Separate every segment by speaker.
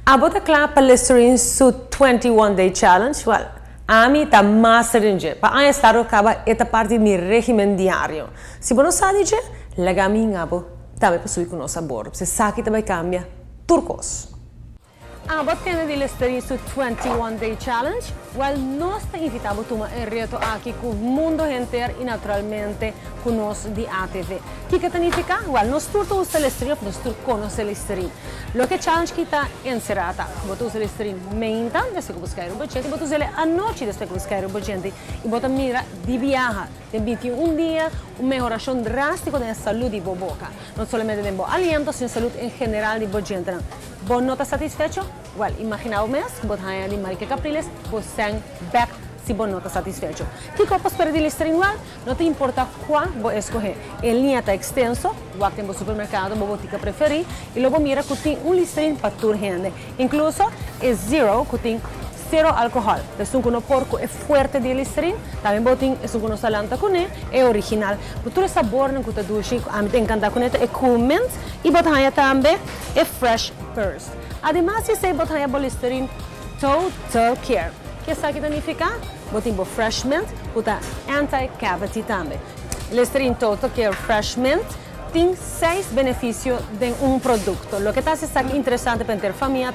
Speaker 1: Abota klaar para Listerine su 21-day challenge? Well, a mim está mastering para a estar acaba esta parte do meu régimen diário. Se você não sabe dizer, lega mim abo também para subir com o sabor. Você sabe que também cambia turcos. Abot kende di Listerine su 21-day challenge? Well, nós te invitamos a tomar um reto aqui com o mundo inteiro e naturalmente conosco de ATV. O que significa? Well, nós turto usa Listerine, nós turto conosco Listerine. Lo que challenge que está encerrada, você usa Listerine menta, desde que buscar o budget, você usa a noite desde que buscar o budget e você mira de viaja. Tem 21 dias, uma melhoração drástica da saúde da boca. Não somente de aliento, sino saúde em geral de budget. Você não está satisfeito? Well, imagina o mês que você tem de Marica Capriles, você tem back se você não está satisfeito. O que você espera de Listerine? Well, não te importa qual você escolher. A linha está extensa, você tem no supermercado, você botica preferir, e logo mira que tem Listerine para toda gente. Incluso, é zero, que tem zero álcool. Então, quando o porco é forte de Listerine, também botem isso quando salanta com ele, é original. Por todo sabor que você duche, a mim te encanta com ele, é coolment, e botem também é fresh burst. Además, se você botar a Listerine Total Care, que sabe que significa? Botem o Fresh Mint, botar anti-cavity também. Listerine Total Care Fresh Mint tem 6 benefícios de um produto. O que está interessante para ter família,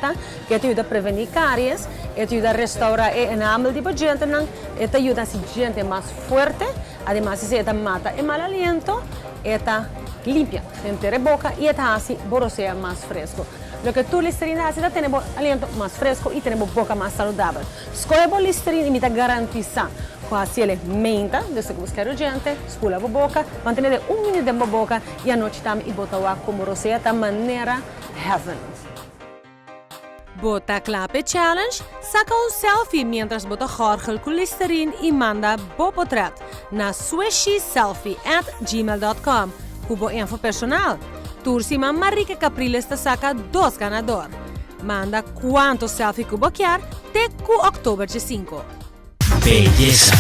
Speaker 1: que te ajuda a prevenir cáries, te ajuda a restaurar o enamel de gente, te ajuda a ser gente mais forte, además, se te mata o mal aliento, te limpia a boca e te hace borosea mais fresco. Lo que tu Listerine hace es tener aliento más fresco y tener boca más saludable. Escoge el Listerine y me garantiza que así es menta, desde que buscar urgente, escula la boca, mantener un minuto en la boca y anoche también y botar como rosea de manera heaven. Bota Clape Challenge, saca un selfie mientras bota Jorge con Listerine y manda Bopotrat na swishyselfie@gmail.com. Cubo info personal. Tursima Marica Capriles te saca 2 ganadores. Manda quantos selfie cubo quer até com outubro de 5.
Speaker 2: Belleza.